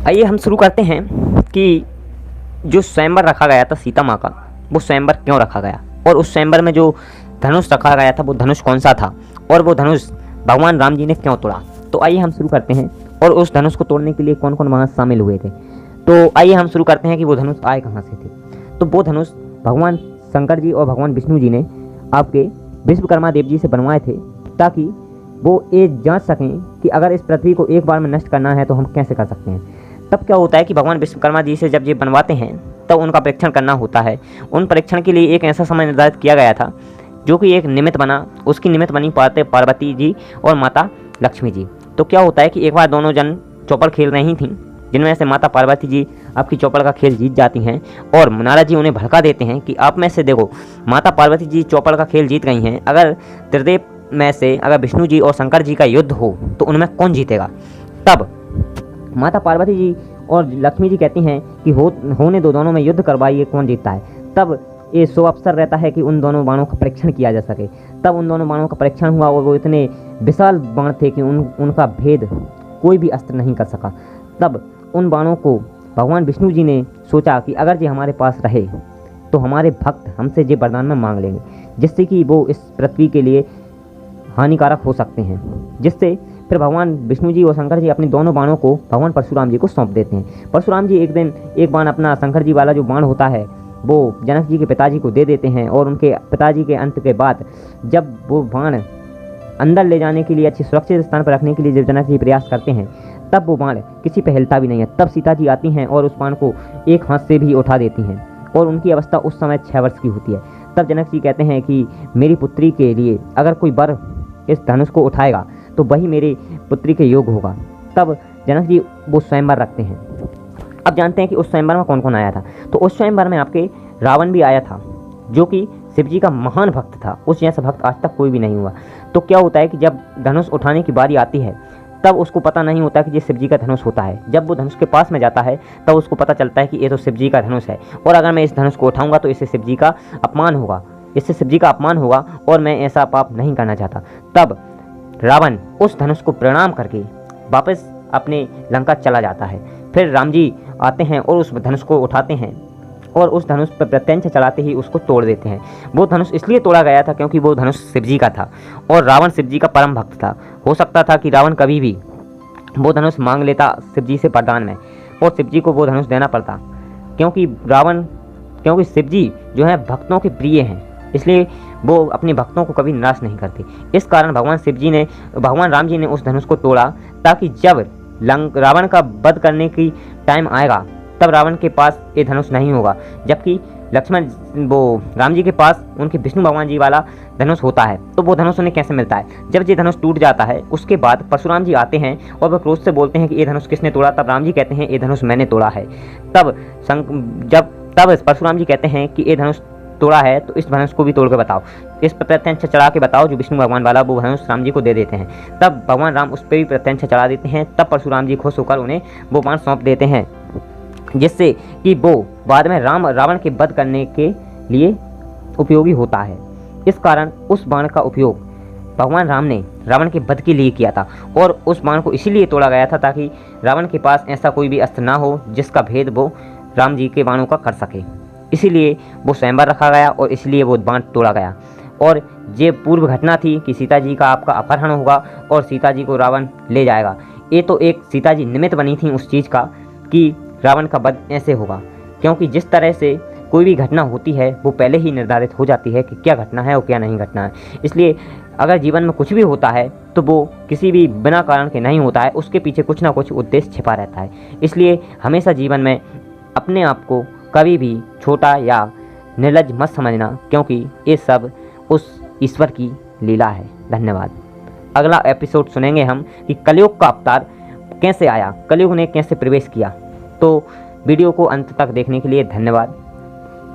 आइए हम शुरू करते हैं कि जो स्वयंवर रखा गया था सीता माँ का, वो स्वयंवर क्यों रखा गया और उस स्वयंवर में जो धनुष रखा गया था वो धनुष कौन सा था और वो धनुष भगवान राम जी ने क्यों तोड़ा। तो आइए हम शुरू करते हैं और उस धनुष को तोड़ने के लिए कौन कौन वहाँ शामिल हुए थे। तो आइए हम शुरू करते हैं कि वो धनुष आए कहाँ से थे। तो वो धनुष भगवान शंकर जी और भगवान विष्णु जी ने आपके विश्वकर्मा देव जी से बनवाए थे, ताकि वो ये जांच सकें कि अगर इस पृथ्वी को एक बार में नष्ट करना है तो हम कैसे कर सकते हैं। तब क्या होता है कि भगवान विश्वकर्मा जी से जब ये बनवाते हैं तब उनका परीक्षण करना होता है। उन परीक्षण के लिए एक ऐसा समय निर्धारित किया गया था जो कि एक निमित्त बना। उसकी निमित्त बनी पार्वती जी और माता लक्ष्मी जी। तो क्या होता है कि एक बार दोनों जन चौपड़ खेल रही थीं, जिनमें से माता पार्वती जी आपकी चौपड़ का खेल जीत जाती हैं और नारद जी उन्हें भड़का देते हैं कि आप में से देखो माता पार्वती जी चौपड़ का खेल जीत गई हैं, अगर त्रिदेव में से अगर विष्णु जी और शंकर जी का युद्ध हो तो उनमें कौन जीतेगा। तब माता पार्वती जी और लक्ष्मी जी कहती हैं कि होने दो, दोनों में युद्ध करवाइए, कौन जीतता है। तब ये सो अवसर रहता है कि उन दोनों बाणों का परीक्षण किया जा सके। तब उन दोनों बाणों का परीक्षण हुआ और वो इतने विशाल बाण थे कि उनका भेद कोई भी अस्त्र नहीं कर सका। तब उन बाणों को भगवान विष्णु जी ने सोचा कि अगर ये हमारे पास रहे तो हमारे भक्त हमसे ये वरदान में मांग लेंगे, जिससे कि वो इस पृथ्वी के लिए हानिकारक हो सकते हैं। जिससे फिर भगवान विष्णु जी और शंकर जी अपने दोनों बाणों को भगवान परशुराम जी को सौंप देते हैं। परशुराम जी एक दिन एक बाण अपना शंकर जी वाला जो बाण होता है वो जनक जी के पिताजी को दे देते हैं और उनके पिताजी के अंत के बाद जब वो बाण अंदर ले जाने के लिए अच्छी सुरक्षित स्थान पर रखने के लिए जब जनक जी प्रयास करते हैं तब वो बाण किसी पे हिलता भी नहीं है। तब सीता जी आती हैं और उस बाण को एक हाथ से भी उठा देती हैं और उनकी अवस्था उस समय 6 वर्ष की होती है। तब जनक जी कहते हैं कि मेरी पुत्री के लिए अगर कोई वर इस धनुष को उठाएगा तो वही मेरी पुत्री के योग होगा। तब जनक जी वो स्वयंवर रखते हैं। अब जानते हैं कि उस स्वयंवर में कौन कौन आया था। तो उस स्वयंवर में आपके रावण भी आया था, जो कि शिव जी का महान भक्त था। उस जैसा भक्त आज तक कोई भी नहीं हुआ। तो क्या होता है कि जब धनुष उठाने की बारी आती है तब उसको पता नहीं होता कि ये शिव जी का धनुष होता है। जब वो धनुष के पास में जाता है तब उसको पता चलता है कि ये तो शिव जी का धनुष है और अगर मैं इस धनुष को उठाऊंगा तो इससे शिव जी का अपमान होगा, इससे शिव जी का अपमान होगा और मैं ऐसा पाप नहीं करना चाहता। तब रावण उस धनुष को प्रणाम करके वापस अपने लंका चला जाता है। फिर राम जी आते हैं और उस धनुष को उठाते हैं और उस धनुष पर प्रत्यंच चलाते ही उसको तोड़ देते हैं। वो धनुष इसलिए तोड़ा गया था क्योंकि वो धनुष शिव जी का था और रावण शिव जी का परम भक्त था। हो सकता था कि रावण कभी भी वो धनुष मांग लेता शिव जी से वरदान में और शिव जी को वो धनुष देना पड़ता, क्योंकि शिव जी जो है भक्तों के प्रिय हैं, इसलिए वो अपने भक्तों को कभी निराश नहीं करते। इस कारण भगवान राम जी ने उस धनुष को तोड़ा, ताकि जब रावण का वध करने की टाइम आएगा तब रावण के पास ये धनुष नहीं होगा, जबकि राम जी के पास उनके विष्णु भगवान जी वाला धनुष होता है। तो वो धनुष उन्हें कैसे मिलता है। जब ये धनुष टूट जाता है उसके बाद परशुराम जी आते हैं और वो क्रोध से बोलते हैं कि ये धनुष किसने तोड़ा। तब राम जी कहते हैं ये धनुष मैंने तोड़ा है। तब परशुराम जी कहते हैं कि ये धनुष तोड़ा है तो इस धनुष को भी तोड़ के बताओ, इस पर प्रत्यंच चढ़ा के बताओ जो विष्णु भगवान वाला वो धनुष राम जी को दे देते हैं। तब भगवान राम उस पर भी प्रत्यंच चढ़ा देते हैं। तब परशुराम जी खुश होकर उन्हें वो बाण सौंप देते हैं, जिससे कि वो बाद में रावण के वध करने के लिए उपयोगी होता है। इस कारण उस बाण का उपयोग भगवान राम ने रावण के वध के लिए किया था और उस बाण को इसीलिए तोड़ा गया था ताकि रावण के पास ऐसा कोई भी अस्त्र ना हो जिसका भेद वो राम जी के बाणों का कर सके। इसीलिए वो स्वयंवर रखा गया और इसलिए वो बाण तोड़ा गया। और ये पूर्व घटना थी कि सीता जी का आपका अपहरण होगा और सीता जी को रावण ले जाएगा। ये तो एक सीता जी निमित्त बनी थी उस चीज़ का कि रावण का वध ऐसे होगा, क्योंकि जिस तरह से कोई भी घटना होती है वो पहले ही निर्धारित हो जाती है कि क्या घटना है और क्या नहीं घटना है। इसलिए अगर जीवन में कुछ भी होता है तो वो किसी भी बिना कारण के नहीं होता है, उसके पीछे कुछ ना कुछ उद्देश्य छिपा रहता है। इसलिए हमेशा जीवन में अपने आप को कभी भी छोटा या निर्लज मत समझना, क्योंकि ये सब उस ईश्वर की लीला है। धन्यवाद। अगला एपिसोड सुनेंगे हम कि कलयुग का अवतार कैसे आया, कलयुग ने कैसे प्रवेश किया। तो वीडियो को अंत तक देखने के लिए धन्यवाद।